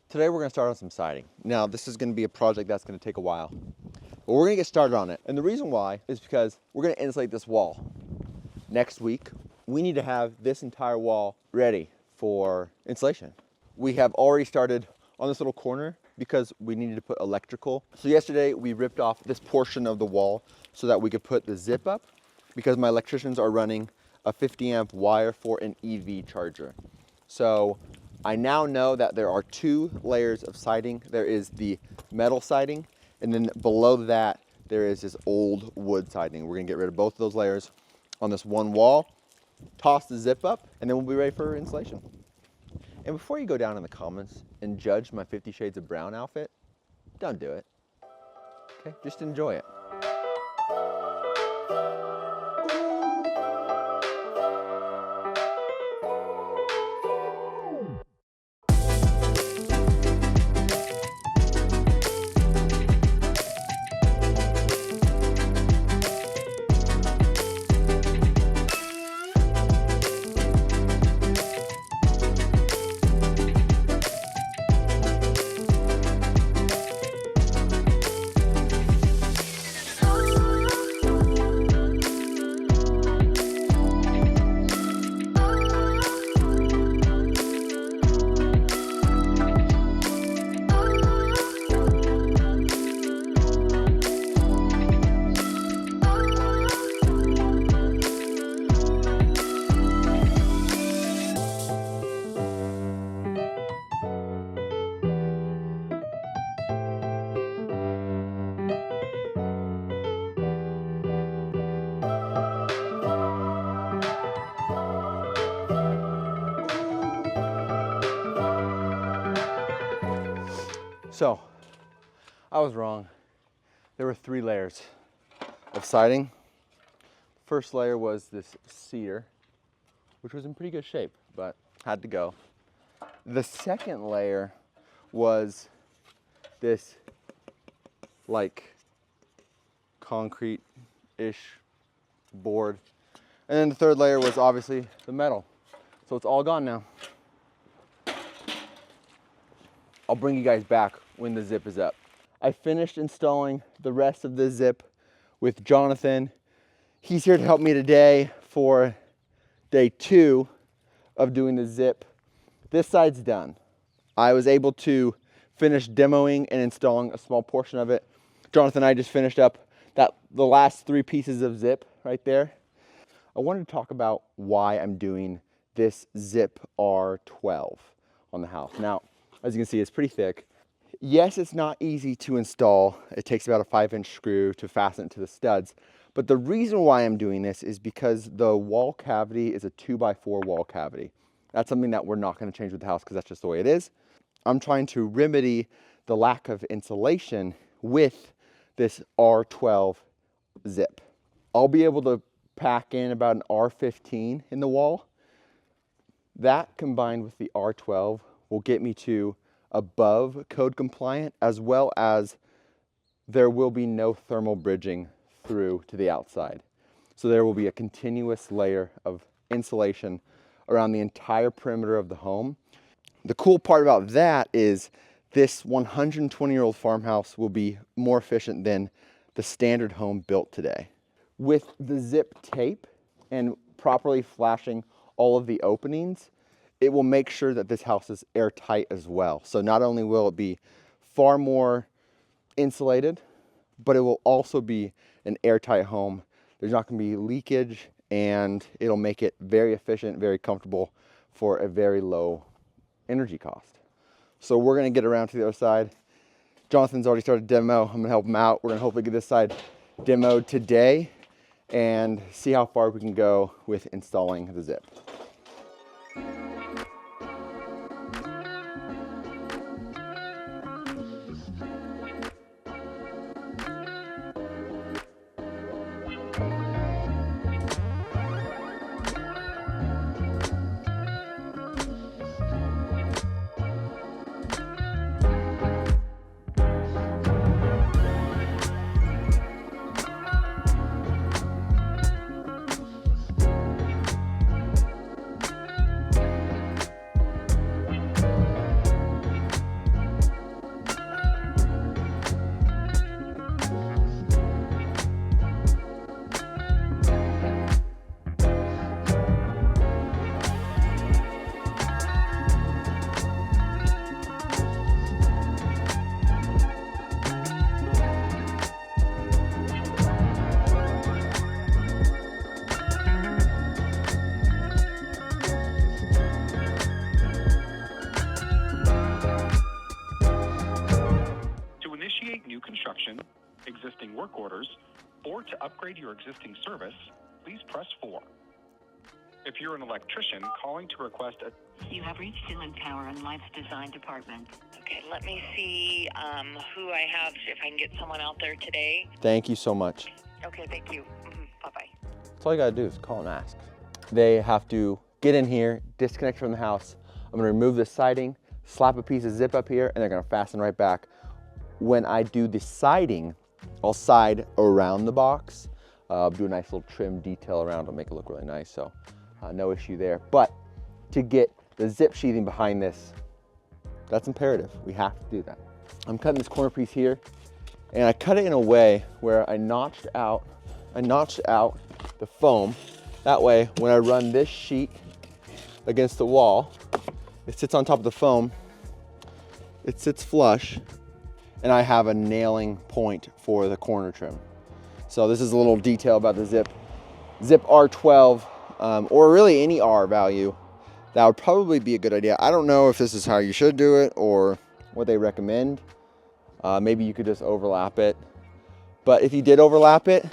Today we're gonna start on some siding. Now this is gonna be a project that's gonna take a while, but we're gonna get started on it. And the reason why is because we're gonna insulate this wall. Next week, we need to have this entire wall ready for insulation. We have already started on this little corner because we needed to put electrical. So yesterday we ripped off this portion of the wall so that we could put the zip up because my electricians are running a 50 amp wire for an EV charger. So I now know that there are 2 layers of siding. There is the metal siding, and then below that, there is this old wood siding. We're gonna get rid of both of those layers on this one wall, toss the zip up, and then we'll be ready for insulation. And before you go down in the comments and judge my 50 Shades of Brown outfit, don't do it, okay? Just enjoy it. So, I was wrong. There were 3 layers of siding. First layer was this cedar, which was in pretty good shape, but had to go. The second layer was this like concrete-ish board. And then the third layer was obviously the metal. So it's all gone now. I'll bring you guys back when the zip is up. I finished installing the rest of the zip with Jonathan. He's here to help me today for day 2 of doing the zip. This side's done. I was able to finish demoing and installing a small portion of it. Jonathan and I just finished up the last 3 pieces of zip right there. I wanted to talk about why I'm doing this zip R12 on the house. Now, as you can see, it's pretty thick. Yes, it's not easy to install. It takes about a 5-inch screw to fasten it to the studs. But the reason why I'm doing this is because the wall cavity is a 2x4 wall cavity. That's something that we're not going to change with the house because that's just the way it is. I'm trying to remedy the lack of insulation with this R12 zip. I'll be able to pack in about an R15 in the wall. That combined with the R12 will get me to above code compliant, as well as there will be no thermal bridging through to the outside. So there will be a continuous layer of insulation around the entire perimeter of the home. The cool part about that is this 120-year-old farmhouse will be more efficient than the standard home built today. With the zip tape and properly flashing all of the openings, it will make sure that this house is airtight as well. So not only will it be far more insulated, but it will also be an airtight home. There's not going to be leakage, and it'll make it very efficient, very comfortable for a very low energy cost. So we're going to get around to the other side. Jonathan's already started demo. I'm going to help him out. We're going to hopefully get this side demoed today and see how far we can go with installing the zip. information, existing work orders, or to upgrade your existing service, please press 4. If you're an electrician calling to request a... You have reached Inland Power and Lights Design Department. Okay, let me see who I have, if I can get someone out there today. Thank you so much. Okay, thank you. Bye-bye. That's all you gotta do is call and ask. They have to get in here, disconnect from the house. I'm gonna remove the siding, slap a piece of zip up here, and they're gonna fasten right back. When I do the siding, I'll side around the box, do a nice little trim detail around, it'll make it look really nice, so no issue there. But to get the zip sheathing behind this, that's imperative. We have to do that. I'm cutting this corner piece here, and I cut it in a way where I notched out the foam. That way, when I run this sheet against the wall, it sits on top of the foam, it sits flush, and I have a nailing point for the corner trim. So this is a little detail about the zip. Zip R12, or really any R value, that would probably be a good idea. I don't know if this is how you should do it or what they recommend. Maybe you could just overlap it. But if you did overlap it,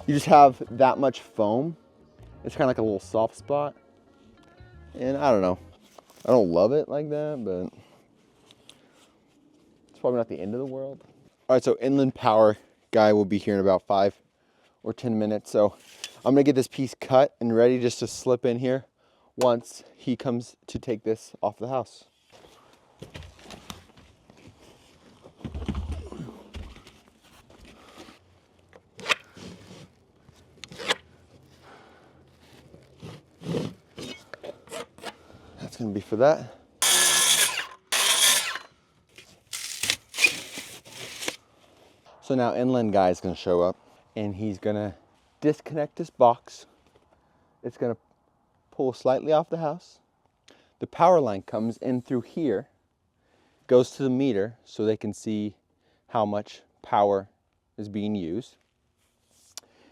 you just have that much foam. It's kind of like a little soft spot. And I don't know. I don't love it like that, but it's probably not the end of the world. All right, so Inland Power guy will be here in about 5 or 10 minutes. So I'm gonna get this piece cut and ready just to slip in here once he comes to take this off the house. That's gonna be for that. So now Inland guy is gonna show up and he's gonna disconnect this box. It's gonna pull slightly off the house. The power line comes in through here, goes to the meter so they can see how much power is being used.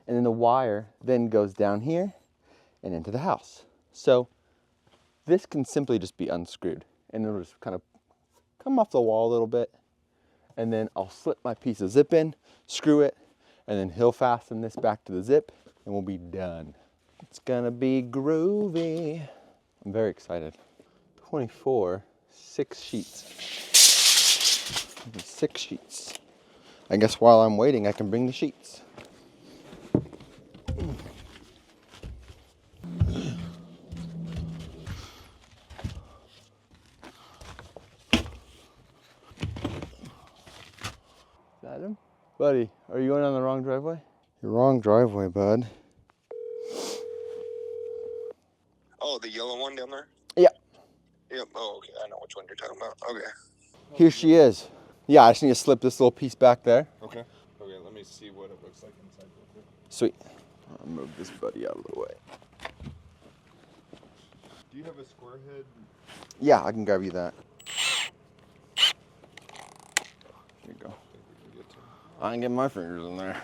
And then the wire then goes down here and into the house. So this can simply just be unscrewed and it'll just kind of come off the wall a little bit. And then I'll slip my piece of zip in, screw it, and then he'll fasten this back to the zip and we'll be done. It's gonna be groovy. I'm very excited. 24, 6 sheets. 6 sheets. I guess while I'm waiting, I can bring the sheets. Is that him? Buddy, are you going on the wrong driveway? You're wrong driveway, bud. Oh, the yellow one down there? Yeah. Yep. Oh, okay. I know which one you're talking about. Okay. Here she is. Yeah, I just need to slip this little piece back there. Okay. Okay, let me see what it looks like inside real quick. Sweet. I'll move this buddy out of the way. Do you have a square head? Yeah, I can grab you that. Here you go. I can get my fingers in there.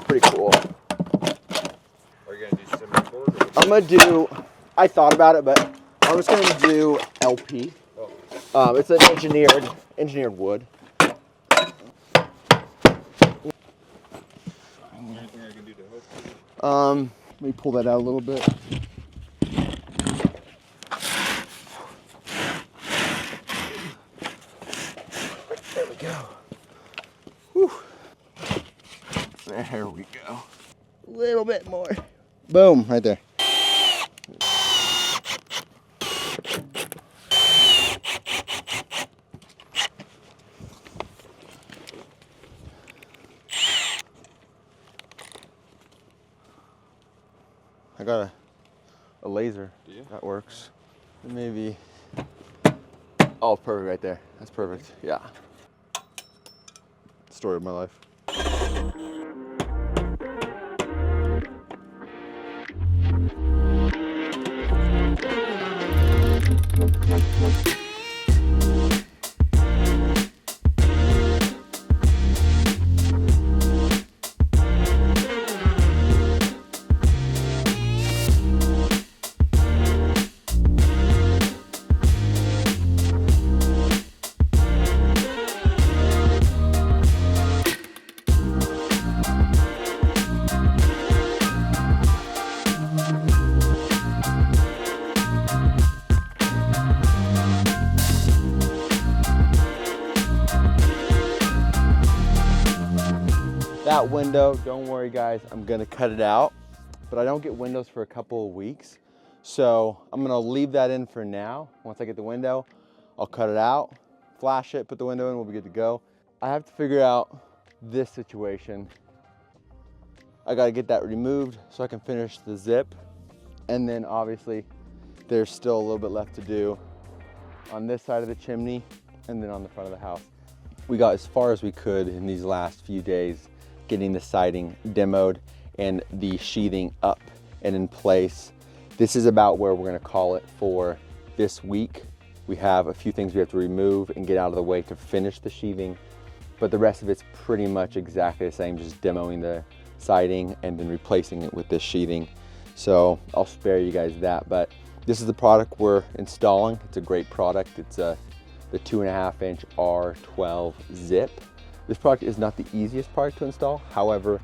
Pretty cool. Are you gonna do semi-cord? I'm gonna do, I thought about it, but I'm just gonna do LP. Oh. It's an engineered wood. Anything I can do to help you? Let me pull that out a little bit. There we go. Whew. There we go. A little bit more. Boom, right there. I got a laser. Yeah. That works. Maybe. Oh, perfect right there. That's perfect. Yeah. Story of my life. that window, don't worry guys, I'm gonna cut it out, but I don't get windows for a couple of weeks. So I'm gonna leave that in for now. Once I get the window, I'll cut it out, flash it, put the window in, we'll be good to go. I have to figure out this situation. I gotta get that removed so I can finish the zip. And then obviously there's still a little bit left to do on this side of the chimney and then on the front of the house. We got as far as we could in these last few days, getting the siding demoed and the sheathing up and in place. This is about where we're gonna call it for this week. We have a few things we have to remove and get out of the way to finish the sheathing, but the rest of it's pretty much exactly the same, just demoing the siding and then replacing it with this sheathing. So I'll spare you guys that, but this is the product we're installing. It's a great product. It's the 2.5-inch R12 zip. This product is not the easiest product to install. However,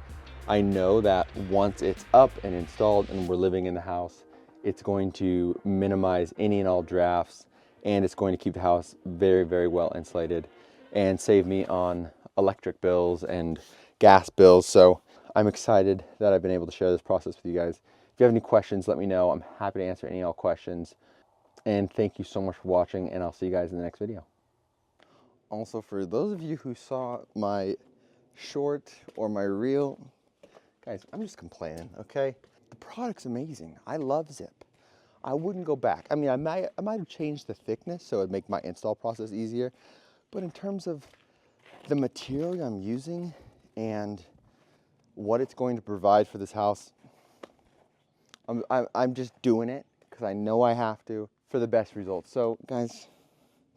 I know that once it's up and installed and we're living in the house, it's going to minimize any and all drafts, and it's going to keep the house very, very well insulated and save me on electric bills and gas bills. So I'm excited that I've been able to share this process with you guys. If you have any questions, let me know. I'm happy to answer any and all questions. And thank you so much for watching, and I'll see you guys in the next video. Also, for those of you who saw my short or my reel, guys, I'm just complaining, okay? The product's amazing. I love Zip. I wouldn't go back. I mean, I might have changed the thickness so it'd make my install process easier. But in terms of the material I'm using and what it's going to provide for this house, I'm just doing it because I know I have to for the best results. So guys,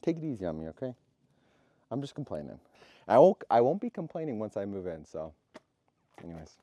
take it easy on me, okay? I'm just complaining. I won't be complaining once I move in, so anyways.